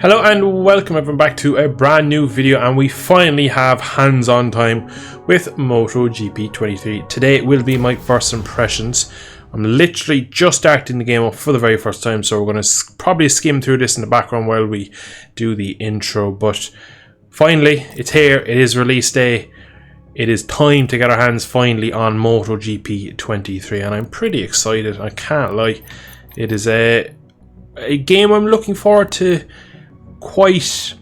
Hello and welcome everyone back to a brand new video, and we finally have hands-on time with Motogp 23. Today will be my first impressions. I'm literally just starting the game up for the very first time, so we're going to probably skim through this in the background while we do the intro. But finally, it's here. It is release day. It is time to get our hands finally on Motogp 23, and I'm pretty excited. I can't lie. It is a game I'm looking forward to quite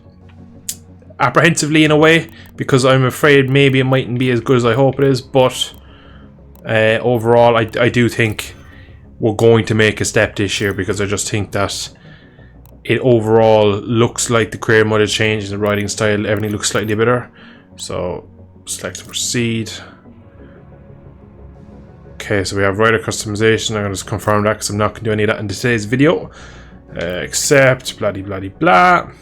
apprehensively in a way, because I'm afraid maybe it mightn't be as good as I hope it is, but overall I do think we're going to make a step this year, because I just think that it overall looks like the career mode has changed, the riding style, everything looks slightly better. So select to proceed. Okay, so we have rider customization. I'm going to just confirm that because I'm not going to do any of that in today's video. Accept, blah blah blah.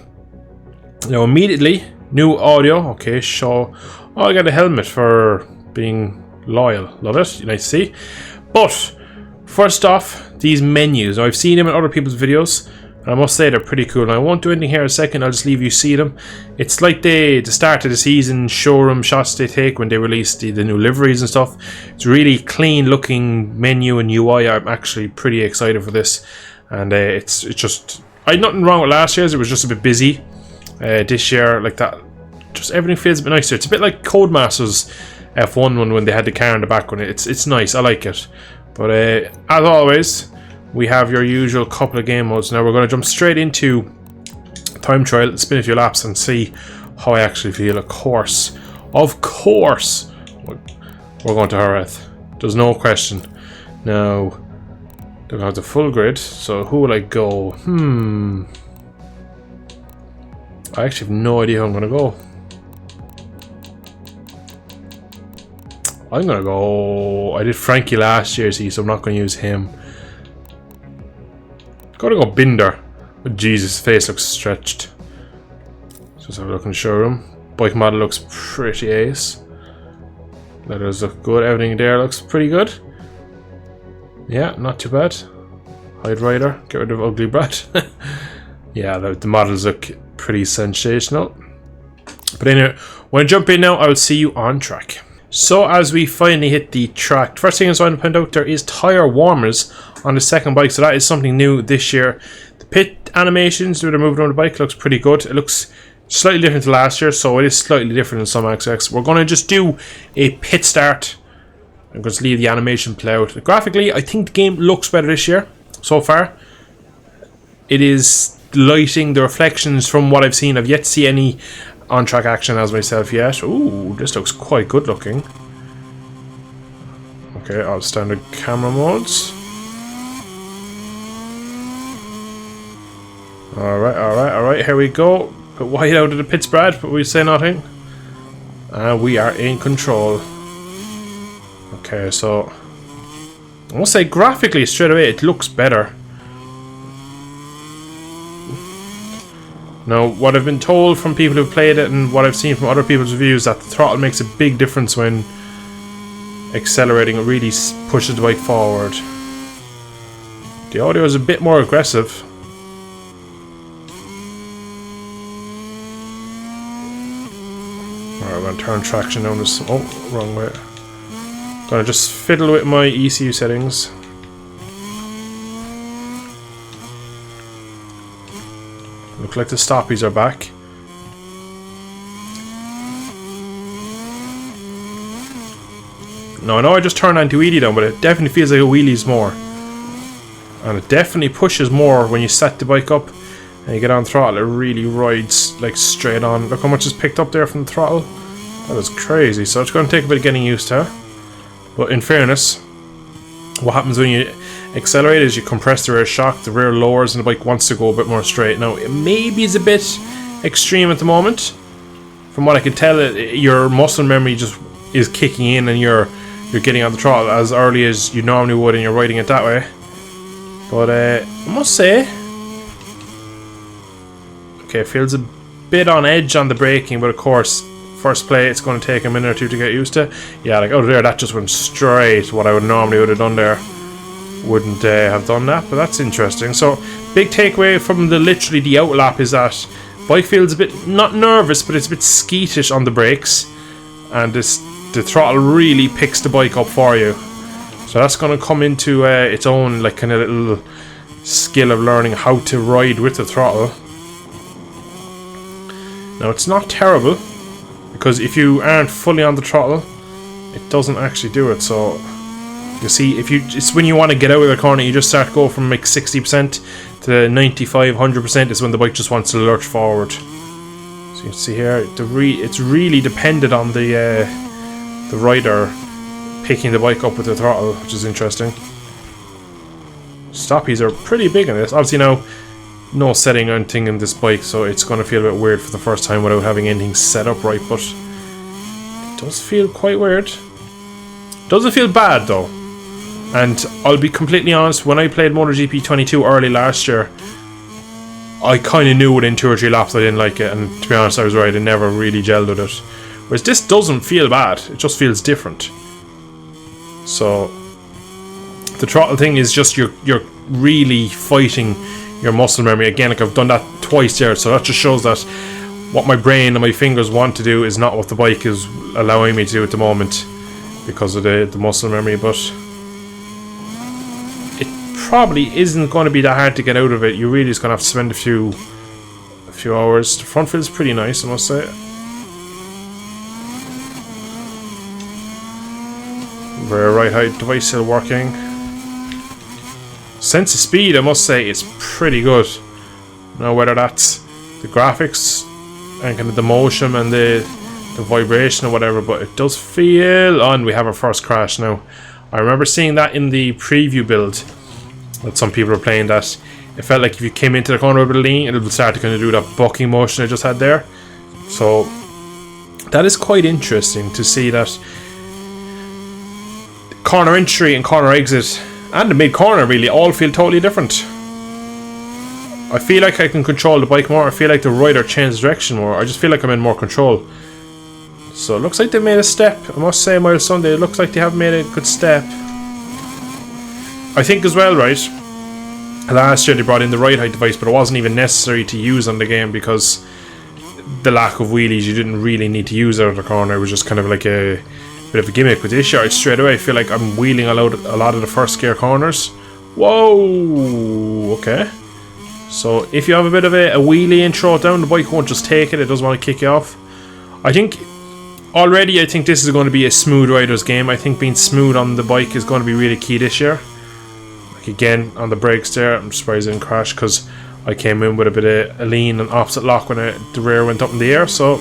Now immediately, new audio. Okay, show. Oh, I got a helmet for being loyal. Love it. Nice to see. But first off, these menus. Now I've seen them in other people's videos, and I must say they're pretty cool. And I won't do anything here in a second. I'll just leave you see them. It's like the start of the season showroom shots they take when they release the new liveries and stuff. It's really clean looking menu and UI. I'm actually pretty excited for this. And it's just, I had nothing wrong with last year's. It was just a bit busy. This year, like that, just everything feels a bit nicer. It's a bit like Codemasters F1 one when they had the car in the background. It's nice. I like it. But as always, we have your usual couple of game modes. Now we're going to jump straight into time trial, spin a few laps, and see how I actually feel. Of course, we're going to Hearth. There's no question. Now, they're going to have the full grid, so who will I go? I actually have no idea who I'm going to go. I'm going to go... I did Frankie last year, see, so I'm not going to use him. Got to go Binder. Oh, Jesus, his face looks stretched. Just have a look in the showroom. Bike model looks pretty ace. Letters look good, everything there looks pretty good. Yeah, not too bad. Hide rider, get rid of ugly Brad. Yeah, the models look pretty sensational. But anyway, when I jump in now, I will see you on track. So as we finally hit the track, first thing I want to point out, there is tire warmers on the second bike, so that is something new this year. The pit animations that are moving on the bike looks pretty good. It looks slightly different to last year, so it is slightly different in some aspects. We're going to just do a pit start. I'm going to leave the animation play out. Graphically, I think the game looks better this year so far. It is lighting, the reflections from what I've seen. I've yet to see any on-track action as myself yet. Ooh, this looks quite good looking. Okay, all standard camera modes. Alright, here we go. Bit wide out of the pits, Brad, but we say nothing. We are in control. Okay, so I must say graphically straight away it looks better. Now, what I've been told from people who've played it and what I've seen from other people's reviews, that the throttle makes a big difference when accelerating. It really pushes the bike forward. The audio is a bit more aggressive. Alright, we're going to turn traction down this. Oh, wrong way. Gonna just fiddle with my ECU settings. Look like the stoppies are back. Now I know I just turned anti-wheelie down, but it definitely feels like a wheelies more. And it definitely pushes more when you set the bike up and you get on throttle. It really rides like straight on. Look how much is picked up there from the throttle. That is crazy. So it's going to take a bit of getting used to. But in fairness, what happens when you accelerate is you compress the rear shock, the rear lowers, and the bike wants to go a bit more straight. Now, it maybe is a bit extreme at the moment. From what I can tell, your muscle memory just is kicking in and you're getting on the throttle as early as you normally would and you're riding it that way. But I must say, okay, it feels a bit on edge on the braking, but of course, first play it's going to take a minute or two to get used to. Yeah, like out of there that just went straight. What I would normally would have done there wouldn't have done that, but that's interesting. So big takeaway from literally the outlap is that bike feels a bit, not nervous, but it's a bit skeetish on the brakes, and the throttle really picks the bike up for you. So that's going to come into its own, like, kind of little skill of learning how to ride with the throttle. Now it's not terrible, because if you aren't fully on the throttle, it doesn't actually do it. So you see, it's when you want to get out of the corner, you just start to go from like 60% to 95, 100% is when the bike just wants to lurch forward. So you can see here, it's really dependent on the rider picking the bike up with the throttle, which is interesting. Stoppies are pretty big in this. Obviously now, no setting or anything in this bike, so it's going to feel a bit weird for the first time without having anything set up right, but it does feel quite weird. Doesn't feel bad though. And I'll be completely honest, when I played Motogp 22 early last year, I kind of knew within 2 or 3 laps I didn't like it, and to be honest I was right, I never really gelled with it. Whereas this doesn't feel bad, it just feels different. So the throttle thing is just you're really fighting your muscle memory. Again, like I've done that twice there, so that just shows that what my brain and my fingers want to do is not what the bike is allowing me to do at the moment because of the muscle memory. But it probably isn't going to be that hard to get out of it. You really just going to have to spend a few hours. The front feels pretty nice, I must say. Rear right height device still working. Sense of speed, I must say, is pretty good. Now whether that's the graphics and kind of the motion and the vibration or whatever, but it does feel on. We have our first crash now. I remember seeing that in the preview build that some people are playing, that it felt like if you came into the corner with a lean, it would start to kind of do that bucking motion I just had there. So that is quite interesting to see that corner entry and corner exit and the mid corner really all feel totally different. I feel like I can control the bike more. I feel like the rider changes direction more. I just feel like I'm in more control. So it looks like they made a step. I must say, milestone, it looks like they have made a good step. I think as well, right, last year they brought in the right height device, but it wasn't even necessary to use on the game because the lack of wheelies, you didn't really need to use out of the corner. It was just kind of like a bit of a gimmick. With this year, straight away I feel like I'm wheeling a lot of the first gear corners. Whoa, okay. So if you have a bit of a wheelie and throw it down, the bike won't just take it, it doesn't want to kick you off. I think this is going to be a smooth rider's game. I think being smooth on the bike is going to be really key this year. Like again, on the brakes there, I'm surprised I didn't crash because I came in with a bit of a lean and opposite lock when the rear went up in the air, so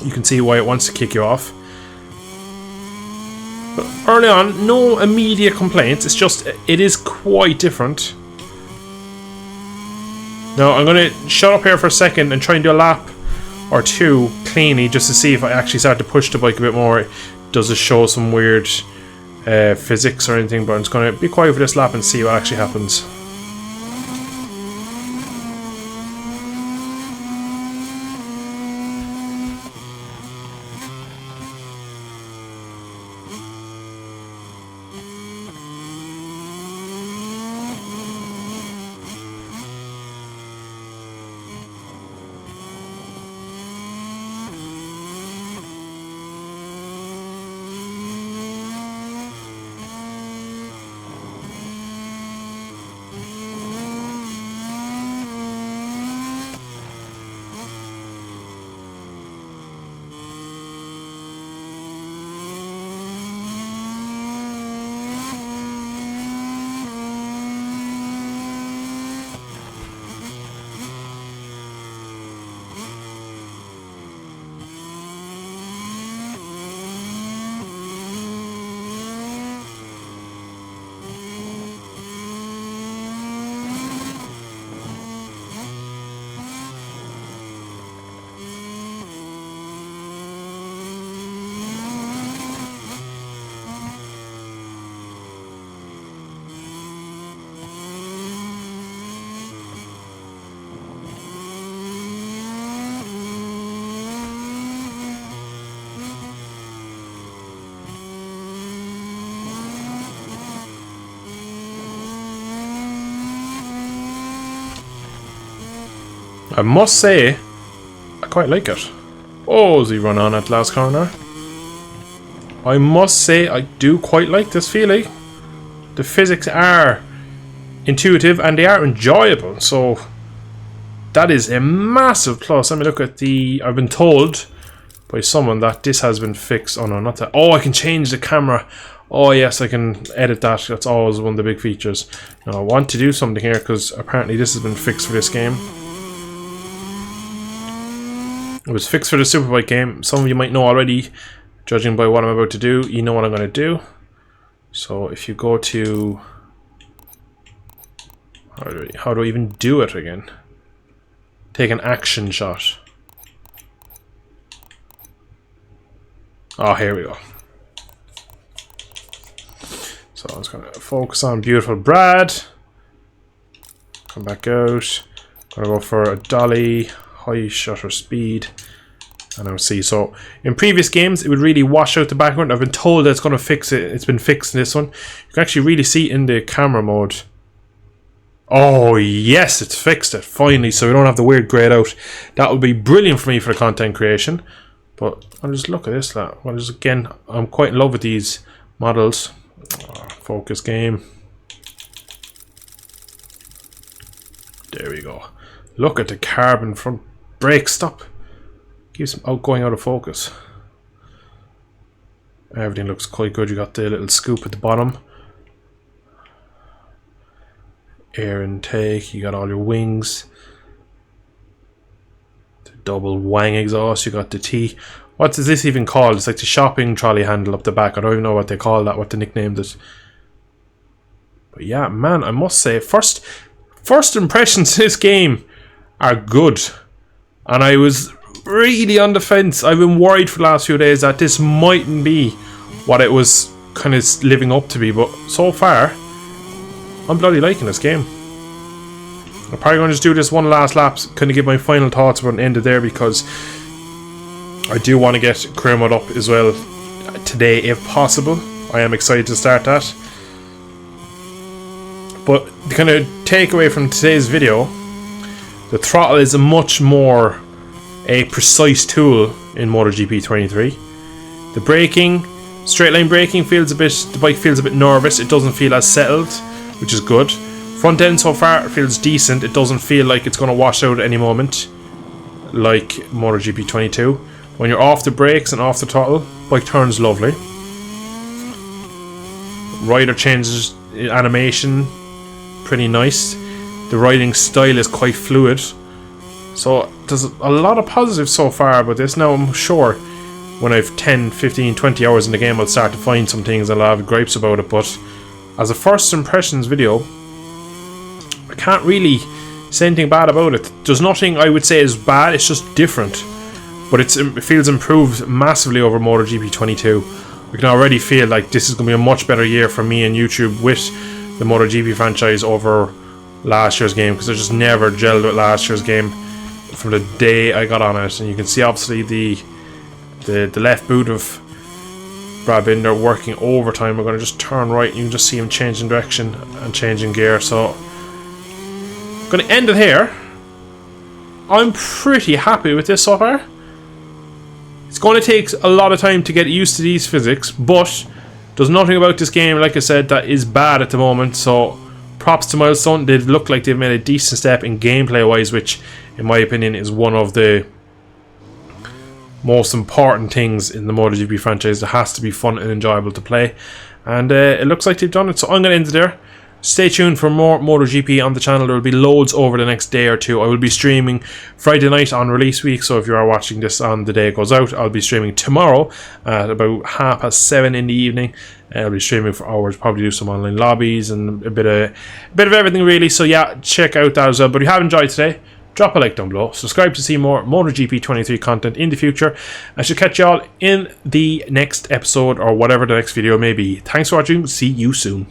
you can see why it wants to kick you off. But early on, no immediate complaints, it's just, it is quite different. Now I'm going to shut up here for a second and try and do a lap or two cleanly just to see if I actually start to push the bike a bit more. Does it show some weird physics or anything? But I'm just going to be quiet for this lap and see what actually happens. I must say, I quite like it. Oh, does he run on at last corner? I must say, I do quite like this feeling. The physics are intuitive and they are enjoyable, so that is a massive plus. Let me look at the... I've been told by someone that this has been fixed. Oh no, not that. Oh, I can change the camera. Oh yes, I can edit that. That's always one of the big features. Now I want to do something here because apparently this has been fixed for this game. It was fixed for the Superbike game. Some of you might know already, judging by what I'm about to do. You know what I'm going to do. So if you go to... How do I even do it again? Take an action shot. Oh, here we go. So I was going to focus on beautiful Brad. Come back out. Gonna go for a dolly, high shutter speed, and I'll see. So in previous games, it would really wash out the background. I've been told that it's going to fix it. It's been fixed in this one. You can actually really see in the camera mode. Oh yes, it's fixed it finally. So we don't have the weird grayed out. That would be brilliant for me for the content creation. But I'll just look at this. Well, just again, I'm quite in love with these models. Focus game. There we go. Look at the carbon front brake. Stop. Keeps going out of focus. Everything looks quite good. You got the little scoop at the bottom. Air intake. You got all your wings. The double wang exhaust. You got the T. What is this even called? It's like the shopping trolley handle up the back. I don't even know what they call that. What they nicknamed it. But yeah, man, I must say, first impressions of this game are good. And I was really on the fence. I've been worried for the last few days that this mightn't be what it was kind of living up to be. But so far, I'm bloody liking this game. I'm probably going to just do this one last lap, kind of give my final thoughts about an end of there, because I do want to get career mode up as well today if possible. I am excited to start that. But the kind of takeaway from today's video, the throttle is a much more precise tool in Motogp 23. The braking, straight line braking the bike feels a bit nervous. It doesn't feel as settled, which is good. Front end so far feels decent. It doesn't feel like it's going to wash out at any moment, like Motogp 22. When you're off the brakes and off the throttle, bike turns lovely. Rider changes animation, pretty nice. The riding style is quite fluid. So there's a lot of positives so far about this. Now I'm sure when I've 10, 15, 20 hours in the game I'll start to find some things and I'll have gripes about it, but as a first impressions video, I can't really say anything bad about it. There's nothing I would say is bad, it's just different. But it feels improved massively over Motogp 22. We can already feel like this is going to be a much better year for me and YouTube with the Motogp franchise over last year's game, because I just never gelled with last year's game from the day I got on it. And you can see obviously the left boot of Brad Binder working overtime. We're going to just turn right and you can just see him changing direction and changing gear. So I'm going to end it here. I'm pretty happy with this so far. It's going to take a lot of time to get used to these physics, but there's nothing about this game, like I said, that is bad at the moment. So props to Milestone. They look like they've made a decent step in gameplay wise, which in my opinion is one of the most important things in the MotoGP franchise. It has to be fun and enjoyable to play, and it looks like they've done it. So I'm going to end it there. Stay tuned for more MotoGP on the channel. There will be loads over the next day or two. I will be streaming Friday night on release week, so if you are watching this on the day it goes out, I'll be streaming tomorrow at about 7:30 in the evening. I'll be streaming for hours, probably do some online lobbies and a bit of everything really. So yeah, check out that as well. But if you have enjoyed today, drop a like down below. Subscribe to see more MotoGP 23 content in the future. I should catch y'all in the next episode or whatever the next video may be. Thanks for watching. See you soon.